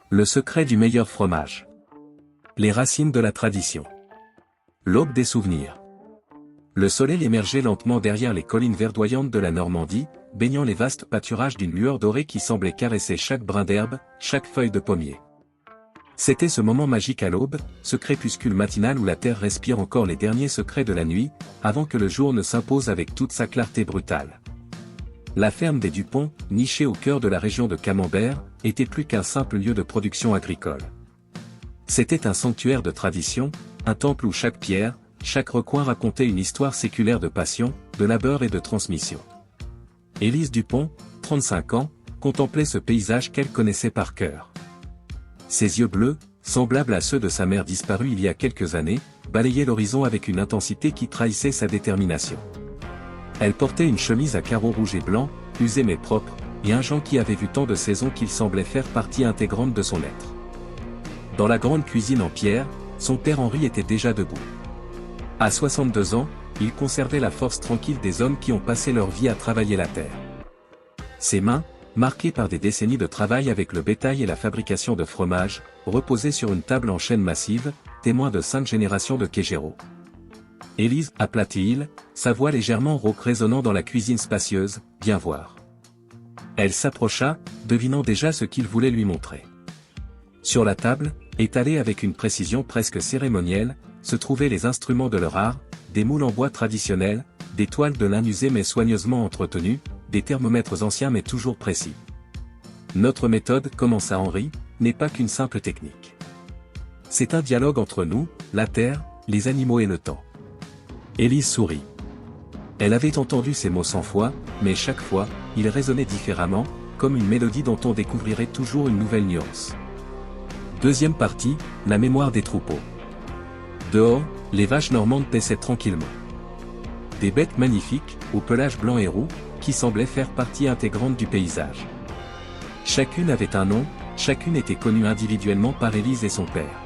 Le secret du meilleur fromage. Les racines de la tradition. L'aube des souvenirs. Le soleil émergeait lentement derrière les collines verdoyantes de la Normandie, baignant les vastes pâturages d'une lueur dorée qui semblait caresser chaque brin d'herbe, chaque feuille de pommier. C'était ce moment magique à l'aube, ce crépuscule matinal où la terre respire encore les derniers secrets de la nuit, avant que le jour ne s'impose avec toute sa clarté brutale. La ferme des Dupont, nichée au cœur de la région de Camembert, était plus qu'un simple lieu de production agricole. C'était un sanctuaire de tradition, un temple où chaque pierre, chaque recoin racontait une histoire séculaire de passion, de labeur et de transmission. Élise Dupont, 35 ans, contemplait ce paysage qu'elle connaissait par cœur. Ses yeux bleus, semblables à ceux de sa mère disparue il y a quelques années, balayaient l'horizon avec une intensité qui trahissait sa détermination. Elle portait une chemise à carreaux rouges et blancs, usée mais propre, et un jean qui avait vu tant de saisons qu'il semblait faire partie intégrante de son être. Dans la grande cuisine en pierre, son père Henri était déjà debout. À 62 ans, il conservait la force tranquille des hommes qui ont passé leur vie à travailler la terre. Ses mains, marquées par des décennies de travail avec le bétail et la fabrication de fromage, reposaient sur une table en chêne massive, témoin de 5 générations de Quégéros. Élise, aplatit-il, sa voix légèrement rauque résonnant dans la cuisine spacieuse, viens voir. Elle s'approcha, devinant déjà ce qu'il voulait lui montrer. Sur la table, étalés avec une précision presque cérémonielle, se trouvaient les instruments de leur art, des moules en bois traditionnels, des toiles de lin usées mais soigneusement entretenues, des thermomètres anciens mais toujours précis. Notre méthode, commença Henri, n'est pas qu'une simple technique. C'est un dialogue entre nous, la terre, les animaux et le temps. Élise sourit. Elle avait entendu ces mots 100 fois, mais chaque fois, ils résonnaient différemment, comme une mélodie dont on découvrirait toujours une nouvelle nuance. Deuxième partie, la mémoire des troupeaux. Dehors, les vaches normandes paissaient tranquillement. Des bêtes magnifiques, au pelage blanc et roux, qui semblaient faire partie intégrante du paysage. Chacune avait un nom, chacune était connue individuellement par Élise et son père.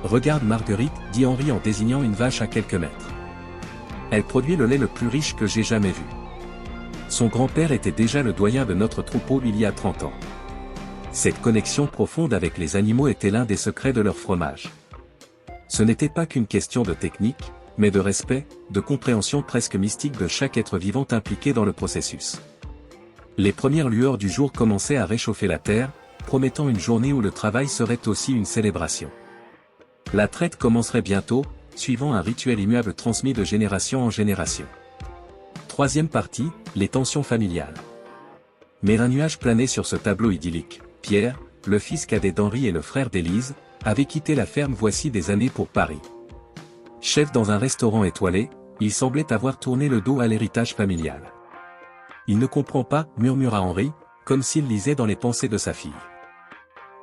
Regarde Marguerite, dit Henri en désignant une vache à quelques mètres. Elle produit le lait le plus riche que j'ai jamais vu. Son grand-père était déjà le doyen de notre troupeau il y a 30 ans. Cette connexion profonde avec les animaux était l'un des secrets de leur fromage. Ce n'était pas qu'une question de technique, mais de respect, de compréhension presque mystique de chaque être vivant impliqué dans le processus. Les premières lueurs du jour commençaient à réchauffer la terre, promettant une journée où le travail serait aussi une célébration. La traite commencerait bientôt, suivant un rituel immuable transmis de génération en génération. Troisième partie, les tensions familiales. Mais un nuage planait sur ce tableau idyllique. Pierre, le fils cadet d'Henri et le frère d'Élise, avait quitté la ferme voici des années pour Paris. Chef dans un restaurant étoilé, il semblait avoir tourné le dos à l'héritage familial. Il ne comprend pas, murmura Henri, comme s'il lisait dans les pensées de sa fille.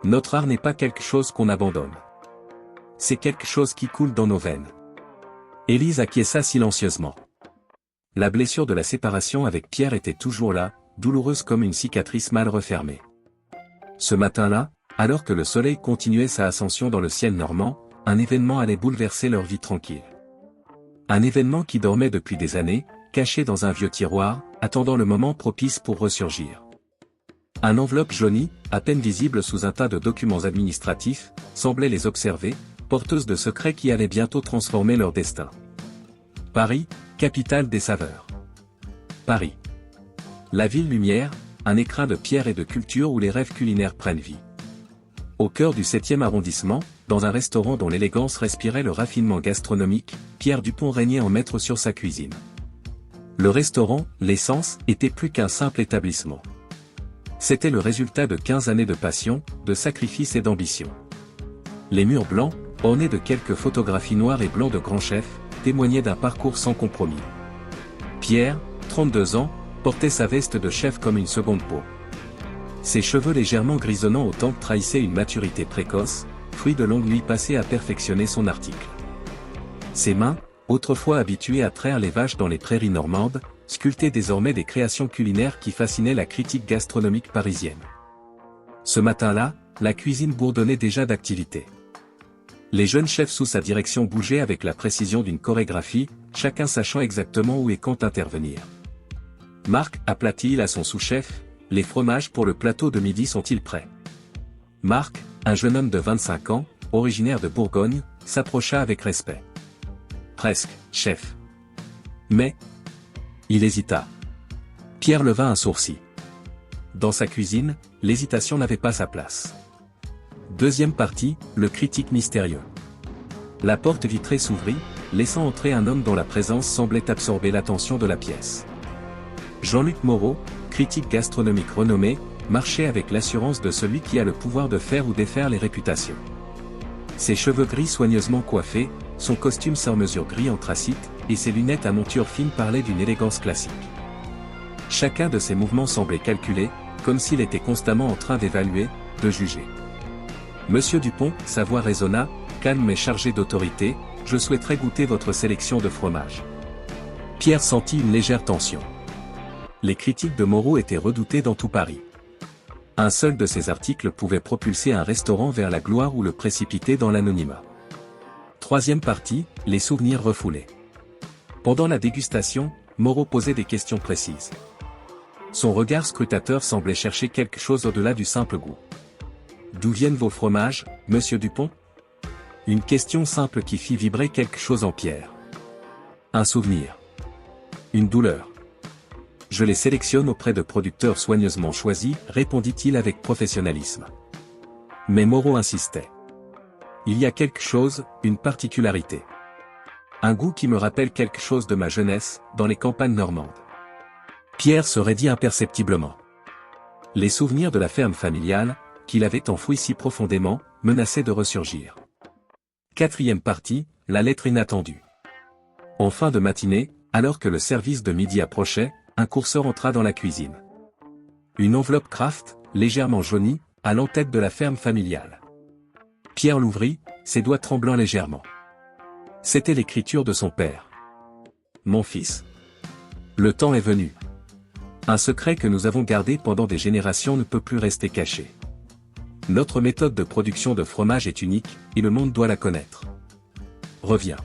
Notre art n'est pas quelque chose qu'on abandonne. C'est quelque chose qui coule dans nos veines. Élise acquiesça silencieusement. La blessure de la séparation avec Pierre était toujours là, douloureuse comme une cicatrice mal refermée. Ce matin-là, alors que le soleil continuait sa ascension dans le ciel normand, un événement allait bouleverser leur vie tranquille. Un événement qui dormait depuis des années, caché dans un vieux tiroir, attendant le moment propice pour ressurgir. Une enveloppe jaunie, à peine visible sous un tas de documents administratifs, semblait les observer, porteuse de secrets qui allaient bientôt transformer leur destin. Paris, capitale des saveurs. Paris. La ville lumière, un écrin de pierre et de culture où les rêves culinaires prennent vie. Au cœur du 7e arrondissement, dans un restaurant dont l'élégance respirait le raffinement gastronomique, Pierre Dupont régnait en maître sur sa cuisine. Le restaurant, l'essence, était plus qu'un simple établissement. C'était le résultat de 15 années de passion, de sacrifice et d'ambition. Les murs blancs, ornés de quelques photographies noires et blancs de grands chefs, témoignaient d'un parcours sans compromis. Pierre, 32 ans, portait sa veste de chef comme une seconde peau. Ses cheveux légèrement grisonnants au temple trahissaient une maturité précoce, fruit de longues nuits passées à perfectionner son article. Ses mains, autrefois habituées à traire les vaches dans les prairies normandes, sculptaient désormais des créations culinaires qui fascinaient la critique gastronomique parisienne. Ce matin-là, la cuisine bourdonnait déjà d'activité. Les jeunes chefs sous sa direction bougeaient avec la précision d'une chorégraphie, chacun sachant exactement où et quand intervenir. Marc, aplatit-il à son sous-chef, les fromages pour le plateau de midi sont-ils prêts? Marc, un jeune homme de 25 ans, originaire de Bourgogne, s'approcha avec respect. Presque, chef. Mais... Il hésita. Pierre leva un sourcil. Dans sa cuisine, l'hésitation n'avait pas sa place. Deuxième partie, le critique mystérieux. La porte vitrée s'ouvrit, laissant entrer un homme dont la présence semblait absorber l'attention de la pièce. Jean-Luc Moreau, critique gastronomique renommé, marchait avec l'assurance de celui qui a le pouvoir de faire ou défaire les réputations. Ses cheveux gris soigneusement coiffés, son costume sur mesure gris anthracite, et ses lunettes à monture fine parlaient d'une élégance classique. Chacun de ses mouvements semblait calculé, comme s'il était constamment en train d'évaluer, de juger. Monsieur Dupont, sa voix résonna, calme mais chargé d'autorité, je souhaiterais goûter votre sélection de fromages. Pierre sentit une légère tension. Les critiques de Moreau étaient redoutées dans tout Paris. Un seul de ces articles pouvait propulser un restaurant vers la gloire ou le précipiter dans l'anonymat. Troisième partie, les souvenirs refoulés. Pendant la dégustation, Moreau posait des questions précises. Son regard scrutateur semblait chercher quelque chose au-delà du simple goût. D'où viennent vos fromages, monsieur Dupont? Une question simple qui fit vibrer quelque chose en Pierre. Un souvenir. Une douleur. Je les sélectionne auprès de producteurs soigneusement choisis, répondit-il avec professionnalisme. Mais Moreau insistait. Il y a quelque chose, une particularité. Un goût qui me rappelle quelque chose de ma jeunesse, dans les campagnes normandes. Pierre se raidit imperceptiblement. Les souvenirs de la ferme familiale, qu'il avait enfouis si profondément, menaçaient de ressurgir. Quatrième partie, la lettre inattendue. En fin de matinée, alors que le service de midi approchait, un courseur entra dans la cuisine. Une enveloppe Kraft, légèrement jaunie, à l'entête de la ferme familiale. Pierre l'ouvrit, ses doigts tremblant légèrement. C'était l'écriture de son père. Mon fils. Le temps est venu. Un secret que nous avons gardé pendant des générations ne peut plus rester caché. Notre méthode de production de fromage est unique, et le monde doit la connaître. Reviens.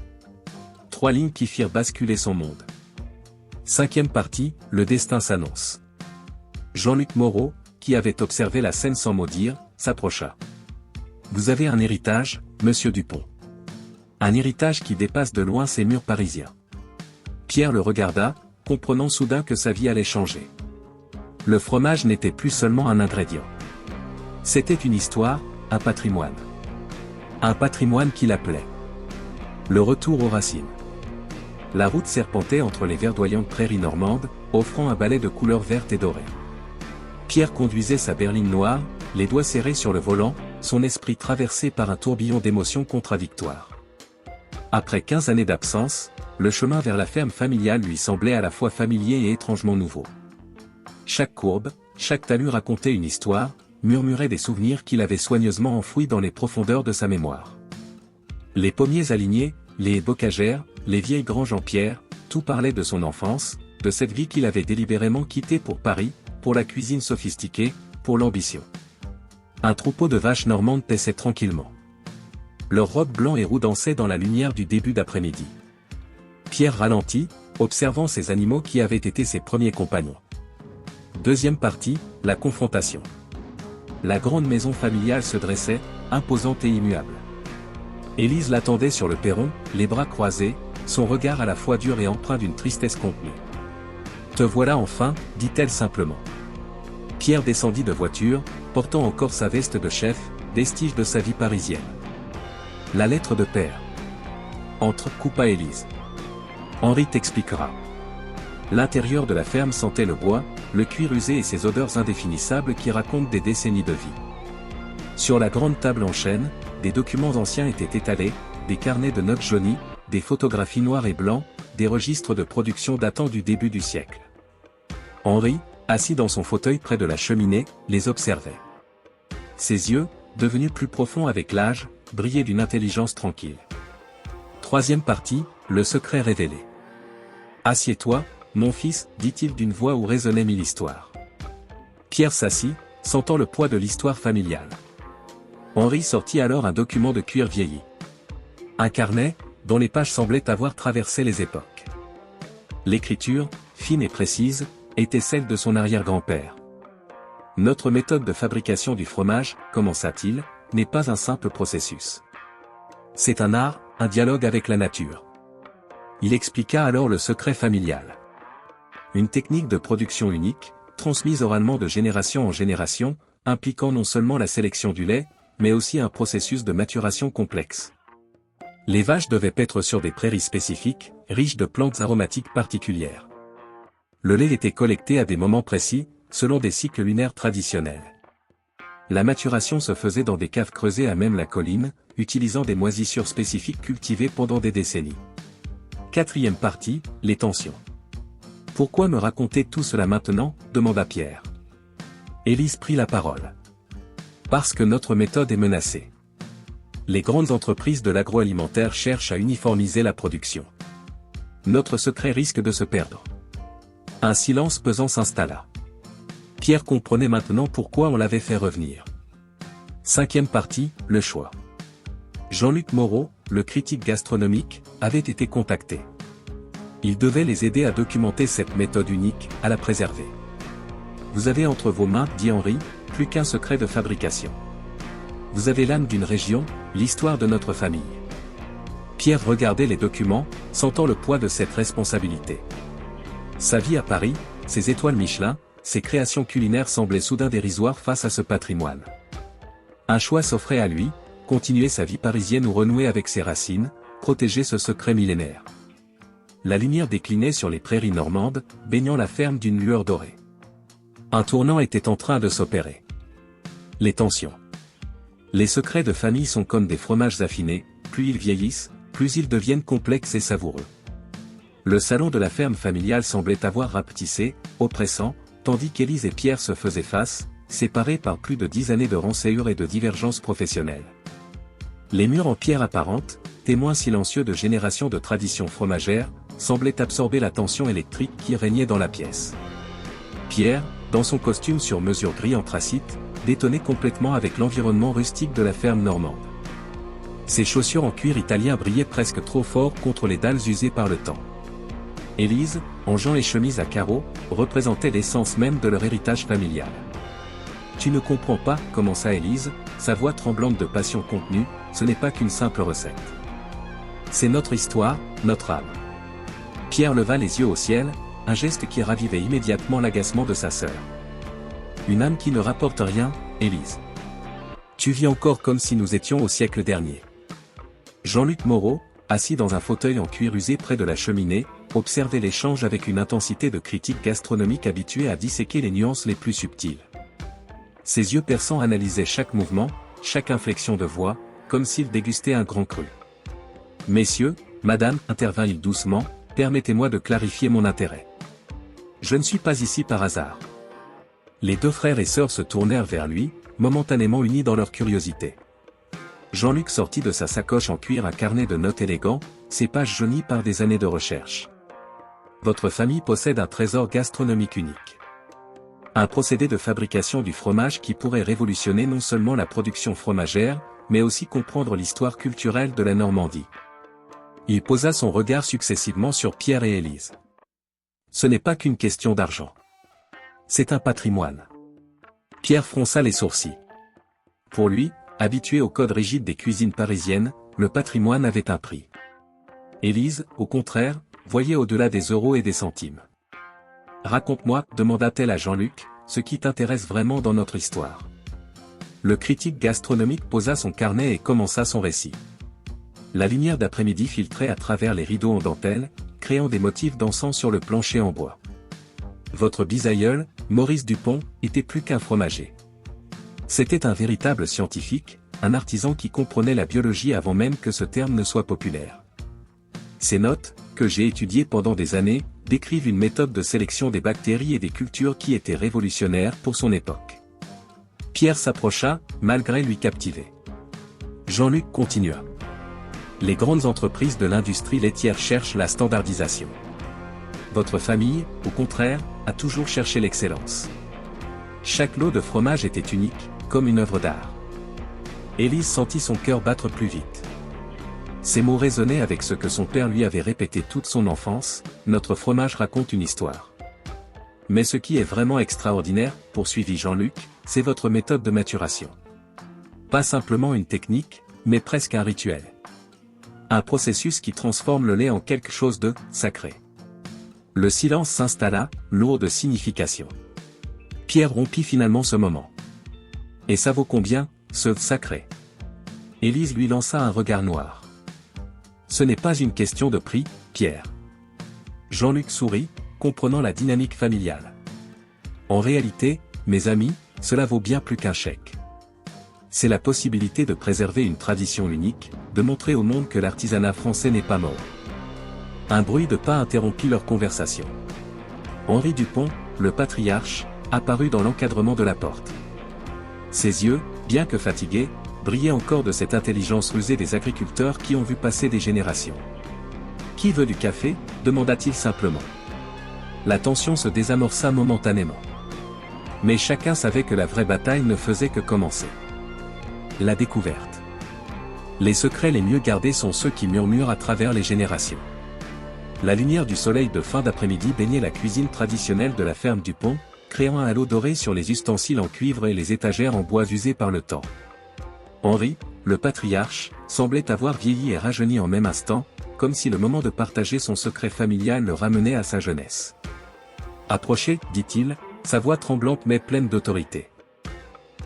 3 lignes qui firent basculer son monde. Cinquième partie, le destin s'annonce. Jean-Luc Moreau, qui avait observé la scène sans mot dire, s'approcha. Vous avez un héritage, monsieur Dupont. Un héritage qui dépasse de loin ces murs parisiens. Pierre le regarda, comprenant soudain que sa vie allait changer. Le fromage n'était plus seulement un ingrédient. C'était une histoire, un patrimoine. Un patrimoine qui l'appelait. Le retour aux racines. La route serpentait entre les verdoyantes prairies normandes, offrant un balai de couleurs vertes et dorées. Pierre conduisait sa berline noire, les doigts serrés sur le volant, son esprit traversé par un tourbillon d'émotions contradictoires. Après 15 années d'absence, le chemin vers la ferme familiale lui semblait à la fois familier et étrangement nouveau. Chaque courbe, chaque talus racontait une histoire, murmurait des souvenirs qu'il avait soigneusement enfouis dans les profondeurs de sa mémoire. Les pommiers alignés, les bocagères, les vieilles granges en pierre, tout parlait de son enfance, de cette vie qu'il avait délibérément quittée pour Paris, pour la cuisine sophistiquée, pour l'ambition. Un troupeau de vaches normandes paissait tranquillement. Leurs robes blancs et roux dansaient dans la lumière du début d'après-midi. Pierre ralentit, observant ces animaux qui avaient été ses premiers compagnons. Deuxième partie, la confrontation. La grande maison familiale se dressait, imposante et immuable. Élise l'attendait sur le perron, les bras croisés, son regard à la fois dur et empreint d'une tristesse contenue. « Te voilà enfin, dit-elle simplement. » Pierre descendit de voiture, portant encore sa veste de chef, vestige de sa vie parisienne. La lettre de père. Entre coupa Élise. Henri t'expliquera. L'intérieur de la ferme sentait le bois, le cuir usé et ses odeurs indéfinissables qui racontent des décennies de vie. Sur la grande table en chêne, des documents anciens étaient étalés, des carnets de notes jaunis, des photographies noires et blancs, des registres de production datant du début du siècle. Henri, assis dans son fauteuil près de la cheminée, les observait. Ses yeux, devenus plus profonds avec l'âge, brillaient d'une intelligence tranquille. Troisième partie, le secret révélé. « Assieds-toi, mon fils, dit-il d'une voix où résonnait mille histoires. » Pierre s'assit, sentant le poids de l'histoire familiale. Henri sortit alors un document de cuir vieilli. Un carnet, dont les pages semblaient avoir traversé les époques. L'écriture, fine et précise, était celle de son arrière-grand-père. Notre méthode de fabrication du fromage, commença-t-il, n'est pas un simple processus. C'est un art, un dialogue avec la nature. Il expliqua alors le secret familial. Une technique de production unique, transmise oralement de génération en génération, impliquant non seulement la sélection du lait, mais aussi un processus de maturation complexe. Les vaches devaient paître sur des prairies spécifiques, riches de plantes aromatiques particulières. Le lait était collecté à des moments précis, selon des cycles lunaires traditionnels. La maturation se faisait dans des caves creusées à même la colline, utilisant des moisissures spécifiques cultivées pendant des décennies. Quatrième partie, les tensions. Pourquoi me raconter tout cela maintenant, demanda Pierre. Élise prit la parole. Parce que notre méthode est menacée. Les grandes entreprises de l'agroalimentaire cherchent à uniformiser la production. Notre secret risque de se perdre. Un silence pesant s'installa. Pierre comprenait maintenant pourquoi on l'avait fait revenir. Cinquième partie, le choix. Jean-Luc Moreau, le critique gastronomique, avait été contacté. Il devait les aider à documenter cette méthode unique, à la préserver. Vous avez entre vos mains, dit Henri, plus qu'un secret de fabrication. Vous avez l'âme d'une région, l'histoire de notre famille. Pierre regardait les documents, sentant le poids de cette responsabilité. Sa vie à Paris, ses étoiles Michelin, ses créations culinaires semblaient soudain dérisoires face à ce patrimoine. Un choix s'offrait à lui, continuer sa vie parisienne ou renouer avec ses racines, protéger ce secret millénaire. La lumière déclinait sur les prairies normandes, baignant la ferme d'une lueur dorée. Un tournant était en train de s'opérer. Les tensions. Les secrets de famille sont comme des fromages affinés, plus ils vieillissent, plus ils deviennent complexes et savoureux. Le salon de la ferme familiale semblait avoir rapetissé, oppressant, tandis qu'Élise et Pierre se faisaient face, séparés par plus de 10 années de rançayures et de divergences professionnelles. Les murs en pierre apparente, témoins silencieux de générations de traditions fromagères, semblaient absorber la tension électrique qui régnait dans la pièce. Pierre, dans son costume sur mesure gris anthracite, détonnait complètement avec l'environnement rustique de la ferme normande. Ses chaussures en cuir italien brillaient presque trop fort contre les dalles usées par le temps. Élise, en jean et chemise à carreaux, représentait l'essence même de leur héritage familial. Tu ne comprends pas, commença Élise, sa voix tremblante de passion contenue, ce n'est pas qu'une simple recette. C'est notre histoire, notre âme. Pierre leva les yeux au ciel, un geste qui ravivait immédiatement l'agacement de sa sœur. Une âme qui ne rapporte rien, Élise. Tu vis encore comme si nous étions au siècle dernier. Jean-Luc Moreau, assis dans un fauteuil en cuir usé près de la cheminée, observait l'échange avec une intensité de critique gastronomique habituée à disséquer les nuances les plus subtiles. Ses yeux perçants analysaient chaque mouvement, chaque inflexion de voix, comme s'il dégustait un grand cru. « Messieurs, madame, intervint-il doucement, permettez-moi de clarifier mon intérêt. Je ne suis pas ici par hasard. » Les deux frères et sœurs se tournèrent vers lui, momentanément unis dans leur curiosité. Jean-Luc sortit de sa sacoche en cuir un carnet de notes élégant, ses pages jaunies par des années de recherche. Votre famille possède un trésor gastronomique unique. Un procédé de fabrication du fromage qui pourrait révolutionner non seulement la production fromagère, mais aussi comprendre l'histoire culturelle de la Normandie. Il posa son regard successivement sur Pierre et Élise. Ce n'est pas qu'une question d'argent. C'est un patrimoine. Pierre fronça les sourcils. Pour lui, habitué au code rigide des cuisines parisiennes, le patrimoine avait un prix. Élise, au contraire, voyait au-delà des euros et des centimes. Raconte-moi, demanda-t-elle à Jean-Luc, ce qui t'intéresse vraiment dans notre histoire. Le critique gastronomique posa son carnet et commença son récit. La lumière d'après-midi filtrait à travers les rideaux en dentelle, créant des motifs dansants sur le plancher en bois. Votre bisaïeul, Maurice Dupont, était plus qu'un fromager. C'était un véritable scientifique, un artisan qui comprenait la biologie avant même que ce terme ne soit populaire. Ces notes, que j'ai étudiées pendant des années, décrivent une méthode de sélection des bactéries et des cultures qui était révolutionnaire pour son époque. Pierre s'approcha, malgré lui captiver. Jean-Luc continua. Les grandes entreprises de l'industrie laitière cherchent la standardisation. Votre famille, au contraire, a toujours cherché l'excellence. Chaque lot de fromage était unique, comme une œuvre d'art. Élise sentit son cœur battre plus vite. Ces mots résonnaient avec ce que son père lui avait répété toute son enfance, notre fromage raconte une histoire. Mais ce qui est vraiment extraordinaire, poursuivit Jean-Luc, c'est votre méthode de maturation. Pas simplement une technique, mais presque un rituel. Un processus qui transforme le lait en quelque chose de sacré. Le silence s'installa, lourd de signification. Pierre rompit finalement ce moment. Et ça vaut combien, ce sacré? Élise lui lança un regard noir. Ce n'est pas une question de prix, Pierre. Jean-Luc sourit, comprenant la dynamique familiale. En réalité, mes amis, cela vaut bien plus qu'un chèque. C'est la possibilité de préserver une tradition unique, de montrer au monde que l'artisanat français n'est pas mort. Un bruit de pas interrompit leur conversation. Henri Dupont, le patriarche, apparut dans l'encadrement de la porte. Ses yeux, bien que fatigués, brillaient encore de cette intelligence rusée des agriculteurs qui ont vu passer des générations. « Qui veut du café » demanda-t-il simplement. La tension se désamorça momentanément. Mais chacun savait que la vraie bataille ne faisait que commencer. La découverte. Les secrets les mieux gardés sont ceux qui murmurent à travers les générations. La lumière du soleil de fin d'après-midi baignait la cuisine traditionnelle de la ferme Dupont, créant un halo doré sur les ustensiles en cuivre et les étagères en bois usés par le temps. Henri, le patriarche, semblait avoir vieilli et rajeuni en même instant, comme si le moment de partager son secret familial le ramenait à sa jeunesse. « Approchez, dit-il, sa voix tremblante mais pleine d'autorité. »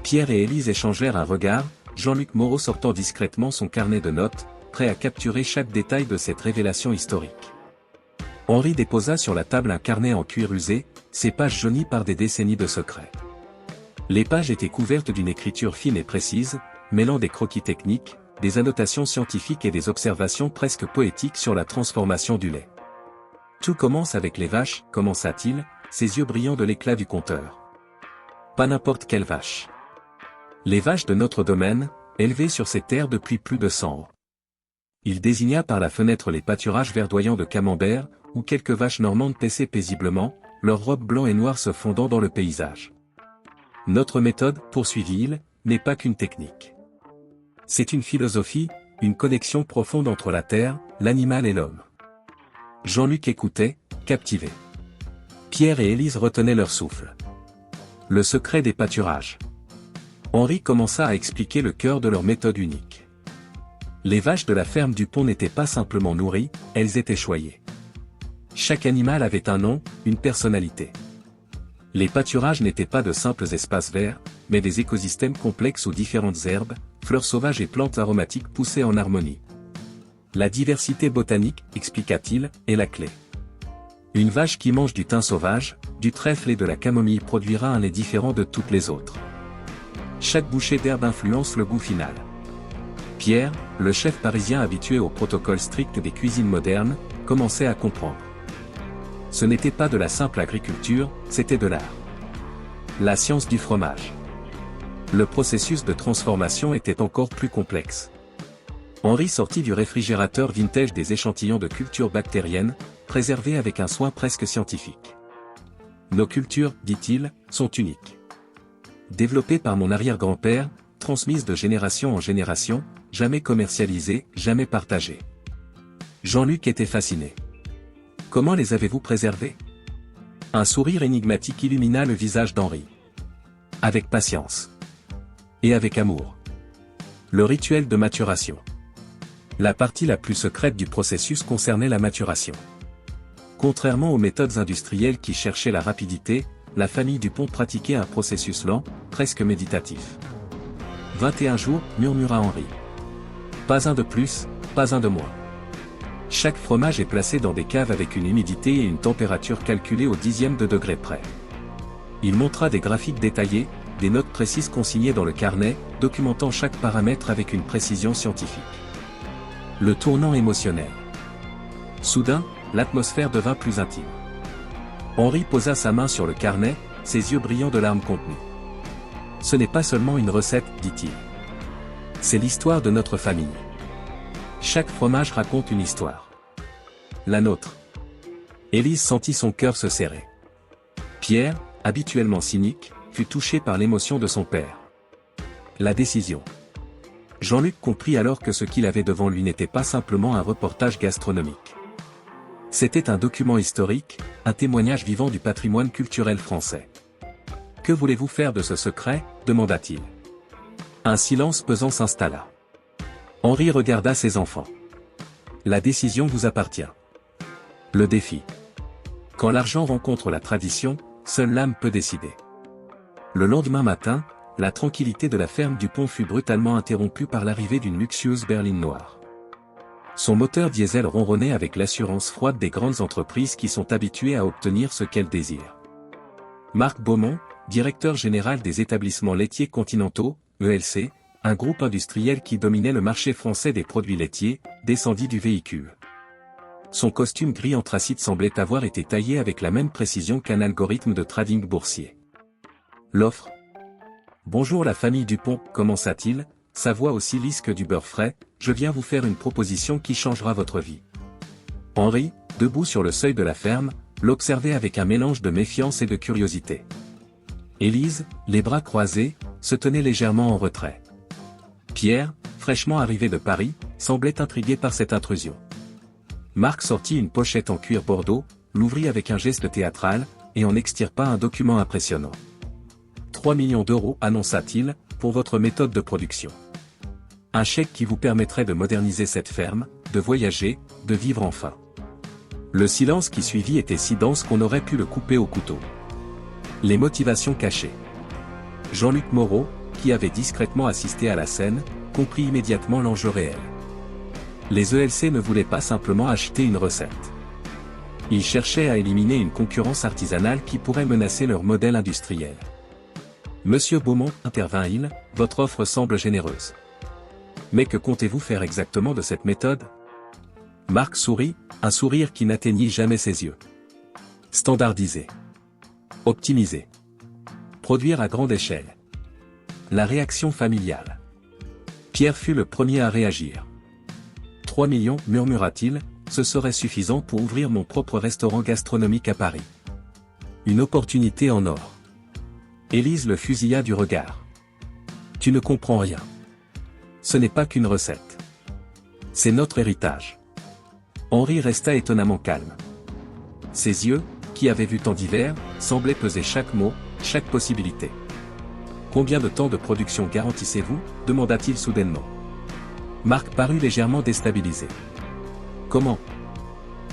Pierre et Élise échangèrent un regard, Jean-Luc Moreau sortant discrètement son carnet de notes, prêt à capturer chaque détail de cette révélation historique. Henri déposa sur la table un carnet en cuir usé, ses pages jaunies par des décennies de secrets. Les pages étaient couvertes d'une écriture fine et précise, mêlant des croquis techniques, des annotations scientifiques et des observations presque poétiques sur la transformation du lait. Tout commence avec les vaches, commença-t-il, ses yeux brillants de l'éclat du compteur. Pas n'importe quelle vache. Les vaches de notre domaine, élevées sur ces terres depuis plus de 100 ans. Il désigna par la fenêtre les pâturages verdoyants de Camembert, où quelques vaches normandes paissaient paisiblement, leurs robes blancs et noirs se fondant dans le paysage. Notre méthode, poursuivit-il, n'est pas qu'une technique. C'est une philosophie, une connexion profonde entre la terre, l'animal et l'homme. Jean-Luc écoutait, captivé. Pierre et Élise retenaient leur souffle. Le secret des pâturages. Henri commença à expliquer le cœur de leur méthode unique. Les vaches de la ferme Dupont n'étaient pas simplement nourries, elles étaient choyées. Chaque animal avait un nom, une personnalité. Les pâturages n'étaient pas de simples espaces verts, mais des écosystèmes complexes où différentes herbes, fleurs sauvages et plantes aromatiques poussaient en harmonie. La diversité botanique, expliqua-t-il, est la clé. Une vache qui mange du thym sauvage, du trèfle et de la camomille produira un lait différent de toutes les autres. Chaque bouchée d'herbe influence le goût final. Pierre, le chef parisien habitué au protocole strict des cuisines modernes, commençait à comprendre. Ce n'était pas de la simple agriculture, c'était de l'art. La science du fromage. Le processus de transformation était encore plus complexe. Henri sortit du réfrigérateur vintage des échantillons de cultures bactériennes, préservés avec un soin presque scientifique. Nos cultures, dit-il, sont uniques. Développées par mon arrière-grand-père, transmises de génération en génération, jamais commercialisées, jamais partagées. Jean-Luc était fasciné. Comment les avez-vous préservées? Un sourire énigmatique illumina le visage d'Henri. Avec patience. Et avec amour. Le rituel de maturation. La partie la plus secrète du processus concernait la maturation. Contrairement aux méthodes industrielles qui cherchaient la rapidité, la famille Dupont pratiquait un processus lent, presque méditatif. 21 jours, murmura Henri. Pas un de plus, pas un de moins. Chaque fromage est placé dans des caves avec une humidité et une température calculées au dixième de degré près. Il montra des graphiques détaillés, des notes précises consignées dans le carnet, documentant chaque paramètre avec une précision scientifique. Le tournant émotionnel. Soudain, l'atmosphère devint plus intime. Henri posa sa main sur le carnet, ses yeux brillants de larmes contenues. Ce n'est pas seulement une recette, dit-il. C'est l'histoire de notre famille. Chaque fromage raconte une histoire. La nôtre. Élise sentit son cœur se serrer. Pierre, habituellement cynique, fut touché par l'émotion de son père. La décision. Jean-Luc comprit alors que ce qu'il avait devant lui n'était pas simplement un reportage gastronomique. C'était un document historique, un témoignage vivant du patrimoine culturel français. « Que voulez-vous faire de ce secret » demanda-t-il. Un silence pesant s'installa. Henri regarda ses enfants. « La décision vous appartient. » Le défi. Quand l'argent rencontre la tradition, seule l'âme peut décider. Le lendemain matin, la tranquillité de la ferme du Pont fut brutalement interrompue par l'arrivée d'une luxueuse berline noire. Son moteur diesel ronronnait avec l'assurance froide des grandes entreprises qui sont habituées à obtenir ce qu'elles désirent. Marc Beaumont, directeur général des établissements laitiers continentaux, ELC, un groupe industriel qui dominait le marché français des produits laitiers, descendit du véhicule. Son costume gris anthracite semblait avoir été taillé avec la même précision qu'un algorithme de trading boursier. L'offre. « Bonjour la famille Dupont » commença-t-il, sa voix aussi lisse que du beurre frais, « Je viens vous faire une proposition qui changera votre vie. » Henri, debout sur le seuil de la ferme, l'observait avec un mélange de méfiance et de curiosité. Élise, les bras croisés, se tenait légèrement en retrait. Pierre, fraîchement arrivé de Paris, semblait intrigué par cette intrusion. Marc sortit une pochette en cuir bordeaux, l'ouvrit avec un geste théâtral, et en extirpa un document impressionnant. 3 millions d'euros, annonça-t-il, pour votre méthode de production. Un chèque qui vous permettrait de moderniser cette ferme, de voyager, de vivre enfin. Le silence qui suivit était si dense qu'on aurait pu le couper au couteau. Les motivations cachées. Jean-Luc Moreau, qui avait discrètement assisté à la scène, comprit immédiatement l'enjeu réel. Les ELC ne voulaient pas simplement acheter une recette. Ils cherchaient à éliminer une concurrence artisanale qui pourrait menacer leur modèle industriel. Monsieur Beaumont, intervint-il, votre offre semble généreuse. Mais que comptez-vous faire exactement de cette méthode ? Marc sourit, un sourire qui n'atteignit jamais ses yeux. Standardiser. Optimiser. Produire à grande échelle. La réaction familiale. Pierre fut le premier à réagir. 3 millions, murmura-t-il, ce serait suffisant pour ouvrir mon propre restaurant gastronomique à Paris. Une opportunité en or. Élise le fusilla du regard. Tu ne comprends rien. Ce n'est pas qu'une recette. C'est notre héritage. Henri resta étonnamment calme. Ses yeux, qui avaient vu tant d'hiver, semblaient peser chaque mot, chaque possibilité. Combien de temps de production garantissez-vous ? Demanda-t-il soudainement. Marc parut légèrement déstabilisé. Comment ?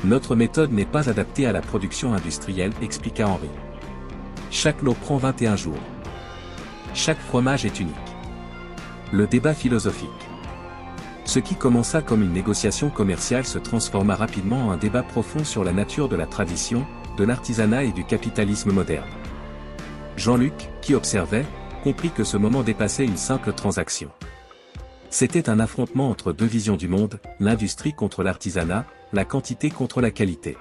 Notre méthode n'est pas adaptée à la production industrielle, expliqua Henri. Chaque lot prend 21 jours. Chaque fromage est unique. Le débat philosophique. Ce qui commença comme une négociation commerciale se transforma rapidement en un débat profond sur la nature de la tradition, de l'artisanat et du capitalisme moderne. Jean-Luc, qui observait, comprit que ce moment dépassait une simple transaction. C'était un affrontement entre deux visions du monde, l'industrie contre l'artisanat, la quantité contre la qualité.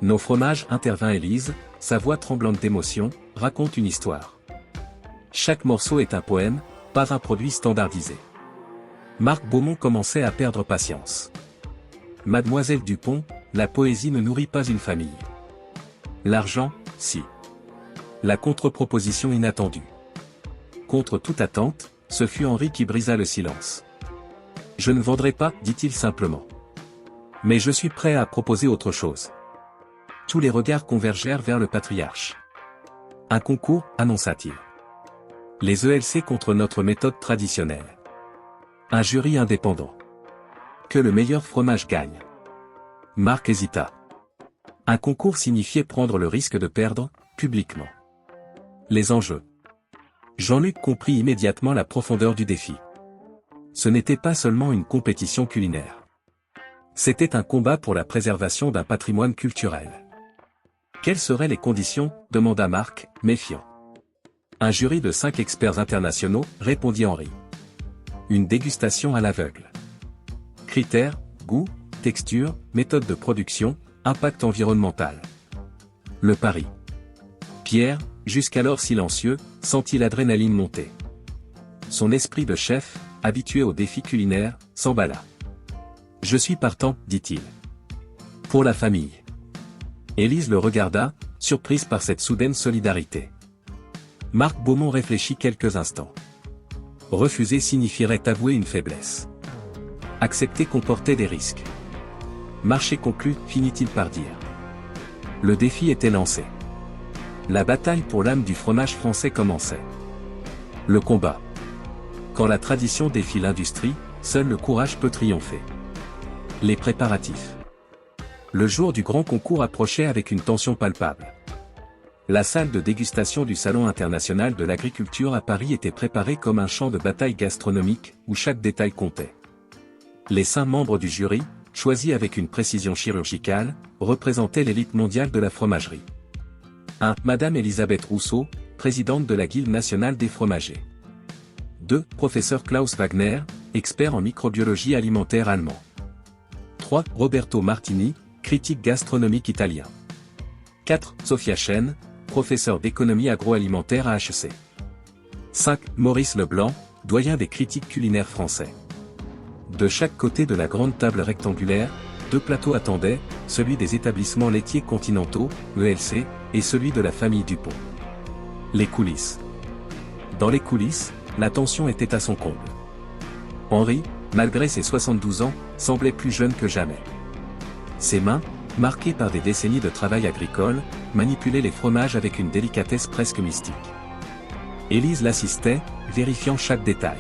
Nos fromages, intervint Élise, sa voix tremblante d'émotion, raconte une histoire. Chaque morceau est un poème, pas un produit standardisé. Marc Beaumont commençait à perdre patience. Mademoiselle Dupont, la poésie ne nourrit pas une famille. L'argent, si. La contre-proposition inattendue. Contre toute attente, ce fut Henri qui brisa le silence. Je ne vendrai pas, dit-il simplement. Mais je suis prêt à proposer autre chose. Tous les regards convergèrent vers le patriarche. Un concours, annonça-t-il. Les ELC contre notre méthode traditionnelle. Un jury indépendant. Que le meilleur fromage gagne. Marc hésita. Un concours signifiait prendre le risque de perdre, publiquement. Les enjeux. Jean-Luc comprit immédiatement la profondeur du défi. Ce n'était pas seulement une compétition culinaire. C'était un combat pour la préservation d'un patrimoine culturel. Quelles seraient les conditions ? Demanda Marc, méfiant. Un jury de 5 experts internationaux, répondit Henri. Une dégustation à l'aveugle. Critères, goût, texture, méthode de production, impact environnemental. Le pari. Pierre, jusqu'alors silencieux, sentit l'adrénaline monter. Son esprit de chef, habitué aux défis culinaires, s'emballa. Je suis partant, dit-il. Pour la famille. Élise le regarda, surprise par cette soudaine solidarité. Marc Beaumont réfléchit quelques instants. Refuser signifierait avouer une faiblesse. Accepter comportait des risques. Marché conclu, finit-il par dire. Le défi était lancé. La bataille pour l'âme du fromage français commençait. Le combat. Quand la tradition défie l'industrie, seul le courage peut triompher. Les préparatifs. Le jour du grand concours approchait avec une tension palpable. La salle de dégustation du Salon international de l'agriculture à Paris était préparée comme un champ de bataille gastronomique, où chaque détail comptait. Les 5 membres du jury, choisis avec une précision chirurgicale, représentaient l'élite mondiale de la fromagerie. 1. Madame Elisabeth Rousseau, présidente de la Guilde nationale des fromagers. 2. Professeur Klaus Wagner, expert en microbiologie alimentaire allemand. 3. Roberto Martini, critique gastronomique italien. 4. Sophia Chen, professeur d'économie agroalimentaire à HEC. 5. Maurice Leblanc, doyen des critiques culinaires français. De chaque côté de la grande table rectangulaire, 2 plateaux attendaient, celui des établissements laitiers continentaux, ELC, et celui de la famille Dupont. Les coulisses. Dans les coulisses, la tension était à son comble. Henri, malgré ses 72 ans, semblait plus jeune que jamais. Ses mains, marquées par des décennies de travail agricole, manipulaient les fromages avec une délicatesse presque mystique. Élise l'assistait, vérifiant chaque détail.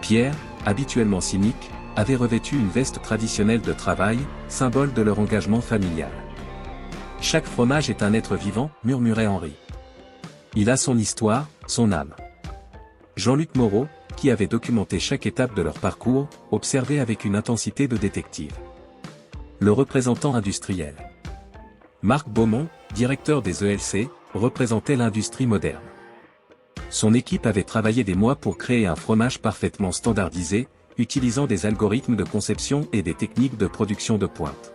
Pierre, habituellement cynique, avait revêtu une veste traditionnelle de travail, symbole de leur engagement familial. Chaque fromage est un être vivant, murmurait Henri. Il a son histoire, son âme. Jean-Luc Moreau, qui avait documenté chaque étape de leur parcours, observait avec une intensité de détective. Le représentant industriel. Marc Beaumont, directeur des ELC, représentait l'industrie moderne. Son équipe avait travaillé des mois pour créer un fromage parfaitement standardisé, utilisant des algorithmes de conception et des techniques de production de pointe.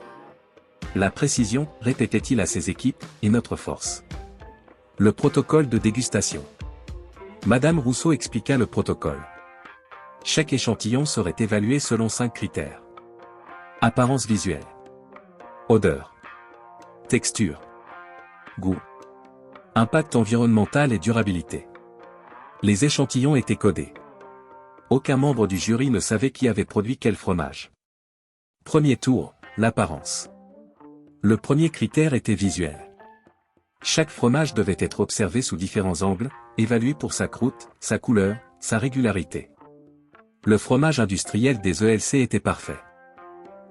La précision, répétait-il à ses équipes, est notre force. Le protocole de dégustation. Madame Rousseau expliqua le protocole. Chaque échantillon serait évalué selon 5 critères. Apparence visuelle. Odeur. Texture. Goût. Impact environnemental et durabilité. Les échantillons étaient codés. Aucun membre du jury ne savait qui avait produit quel fromage. Premier tour, l'apparence. Le premier critère était visuel. Chaque fromage devait être observé sous différents angles, évalué pour sa croûte, sa couleur, sa régularité. Le fromage industriel des ELC était parfait.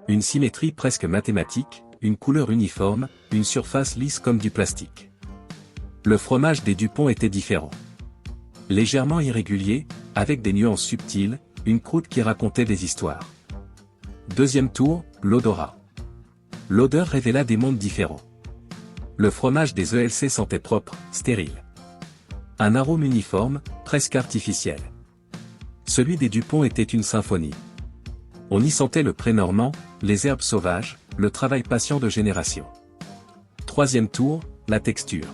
Une symétrie presque mathématique, une couleur uniforme, une surface lisse comme du plastique. Le fromage des Dupont était différent. Légèrement irrégulier, avec des nuances subtiles, une croûte qui racontait des histoires. Deuxième tour, l'odorat. L'odeur révéla des mondes différents. Le fromage des ELC sentait propre, stérile. Un arôme uniforme, presque artificiel. Celui des Dupont était une symphonie. On y sentait le pré-normand, les herbes sauvages, le travail patient de génération. Troisième tour, la texture.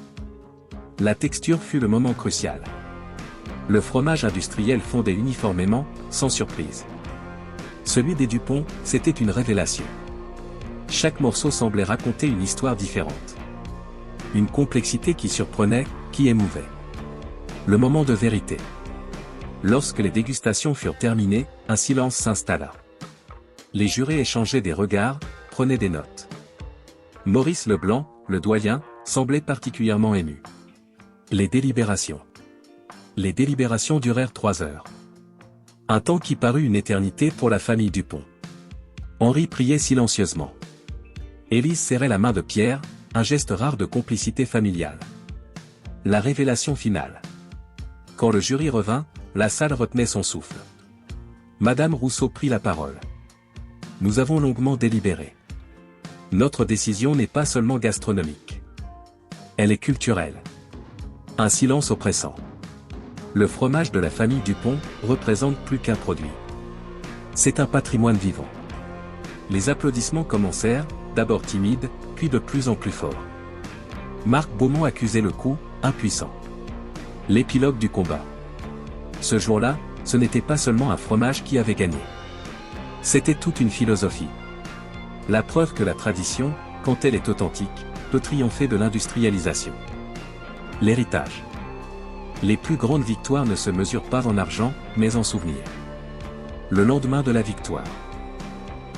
La texture fut le moment crucial. Le fromage industriel fondait uniformément, sans surprise. Celui des Dupont, c'était une révélation. Chaque morceau semblait raconter une histoire différente. Une complexité qui surprenait, qui émouvait. Le moment de vérité. Lorsque les dégustations furent terminées, un silence s'installa. Les jurés échangeaient des regards, prenaient des notes. Maurice Leblanc, le doyen, semblait particulièrement ému. Les délibérations. Les délibérations durèrent 3 heures. Un temps qui parut une éternité pour la famille Dupont. Henri priait silencieusement. Élise serrait la main de Pierre, un geste rare de complicité familiale. La révélation finale. Quand le jury revint, la salle retenait son souffle. Madame Rousseau prit la parole. Nous avons longuement délibéré. Notre décision n'est pas seulement gastronomique. Elle est culturelle. Un silence oppressant. Le fromage de la famille Dupont représente plus qu'un produit. C'est un patrimoine vivant. Les applaudissements commencèrent, d'abord timides, puis de plus en plus forts. Marc Beaumont accusait le coup, impuissant. L'épilogue du combat. Ce jour-là, ce n'était pas seulement un fromage qui avait gagné. C'était toute une philosophie. La preuve que la tradition, quand elle est authentique, peut triompher de l'industrialisation. L'héritage. Les plus grandes victoires ne se mesurent pas en argent, mais en souvenirs. Le lendemain de la victoire.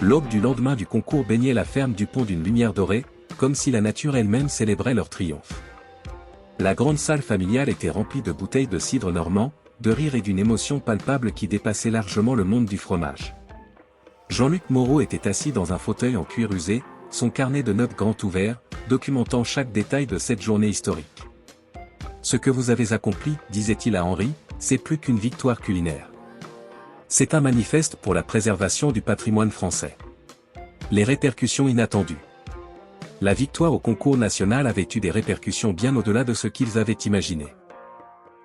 L'aube du lendemain du concours baignait la ferme Dupont d'une lumière dorée, comme si la nature elle-même célébrait leur triomphe. La grande salle familiale était remplie de bouteilles de cidre normand, de rire et d'une émotion palpable qui dépassait largement le monde du fromage. Jean-Luc Moreau était assis dans un fauteuil en cuir usé, son carnet de notes grand ouvert, documentant chaque détail de cette journée historique. Ce que vous avez accompli, disait-il à Henri, c'est plus qu'une victoire culinaire. C'est un manifeste pour la préservation du patrimoine français. Les répercussions inattendues. La victoire au concours national avait eu des répercussions bien au-delà de ce qu'ils avaient imaginé.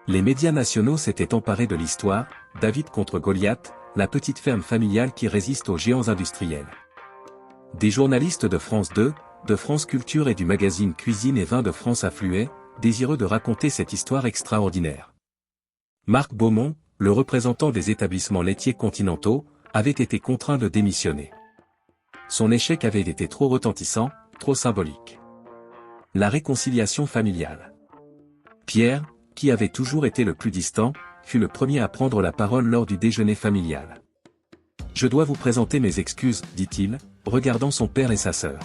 Les médias nationaux s'étaient emparés de l'histoire, David contre Goliath, la petite ferme familiale qui résiste aux géants industriels. Des journalistes de France 2, de France Culture et du magazine Cuisine et Vin de France affluaient, désireux de raconter cette histoire extraordinaire. Marc Beaumont, le représentant des établissements laitiers continentaux, avait été contraint de démissionner. Son échec avait été trop retentissant, trop symbolique. La réconciliation familiale. Pierre, qui avait toujours été le plus distant, fut le premier à prendre la parole lors du déjeuner familial. « Je dois vous présenter mes excuses, dit-il, regardant son père et sa sœur.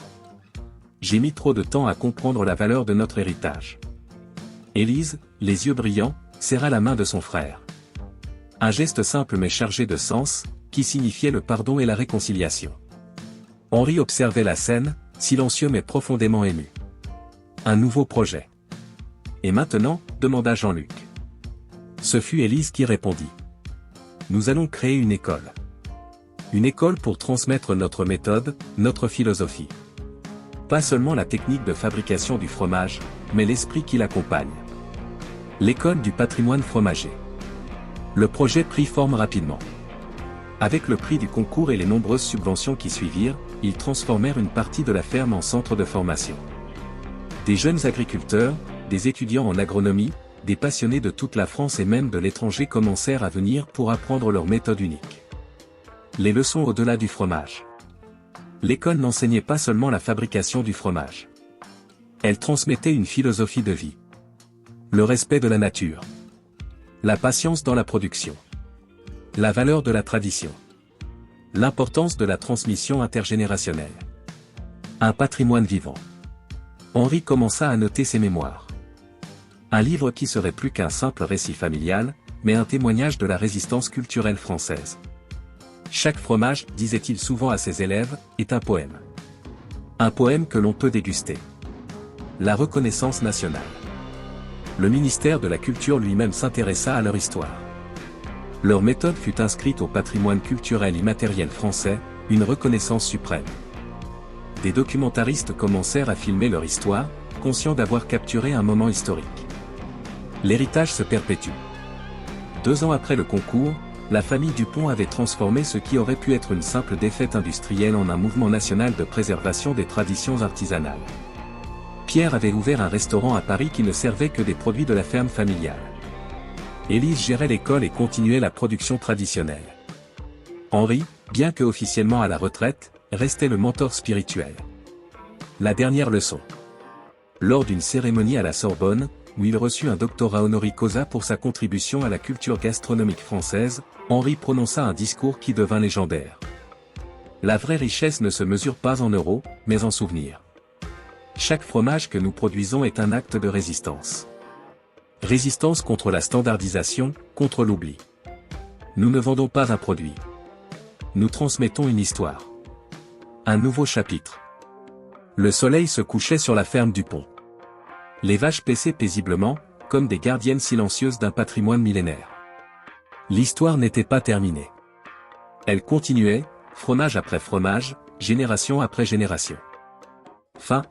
J'ai mis trop de temps à comprendre la valeur de notre héritage. » Élise, les yeux brillants, serra la main de son frère. Un geste simple mais chargé de sens, qui signifiait le pardon et la réconciliation. Henri observait la scène, silencieux mais profondément ému. Un nouveau projet. Et maintenant, demanda Jean-Luc. Ce fut Élise qui répondit. Nous allons créer une école. Une école pour transmettre notre méthode, notre philosophie. Pas seulement la technique de fabrication du fromage, mais l'esprit qui l'accompagne. L'école du patrimoine fromager. Le projet prit forme rapidement. Avec le prix du concours et les nombreuses subventions qui suivirent, ils transformèrent une partie de la ferme en centre de formation. Des jeunes agriculteurs, des étudiants en agronomie, des passionnés de toute la France et même de l'étranger commencèrent à venir pour apprendre leur méthode unique. Les leçons au-delà du fromage. L'école n'enseignait pas seulement la fabrication du fromage. Elle transmettait une philosophie de vie. Le respect de la nature. La patience dans la production. La valeur de la tradition. L'importance de la transmission intergénérationnelle. Un patrimoine vivant. Henri commença à noter ses mémoires. Un livre qui serait plus qu'un simple récit familial, mais un témoignage de la résistance culturelle française. Chaque fromage, disait-il souvent à ses élèves, est un poème. Un poème que l'on peut déguster. La reconnaissance nationale. Le ministère de la Culture lui-même s'intéressa à leur histoire. Leur méthode fut inscrite au patrimoine culturel immatériel français, une reconnaissance suprême. Des documentaristes commencèrent à filmer leur histoire, conscients d'avoir capturé un moment historique. L'héritage se perpétue. 2 ans après le concours, la famille Dupont avait transformé ce qui aurait pu être une simple défaite industrielle en un mouvement national de préservation des traditions artisanales. Pierre avait ouvert un restaurant à Paris qui ne servait que des produits de la ferme familiale. Élise gérait l'école et continuait la production traditionnelle. Henri, bien que officiellement à la retraite, restait le mentor spirituel. La dernière leçon. Lors d'une cérémonie à la Sorbonne, où il reçut un doctorat honoris causa pour sa contribution à la culture gastronomique française, Henri prononça un discours qui devint légendaire. La vraie richesse ne se mesure pas en euros, mais en souvenirs. Chaque fromage que nous produisons est un acte de résistance. Résistance contre la standardisation, contre l'oubli. Nous ne vendons pas un produit. Nous transmettons une histoire. Un nouveau chapitre. Le soleil se couchait sur la ferme Dupont. Les vaches paissaient paisiblement, comme des gardiennes silencieuses d'un patrimoine millénaire. L'histoire n'était pas terminée. Elle continuait, fromage après fromage, génération après génération. Fin.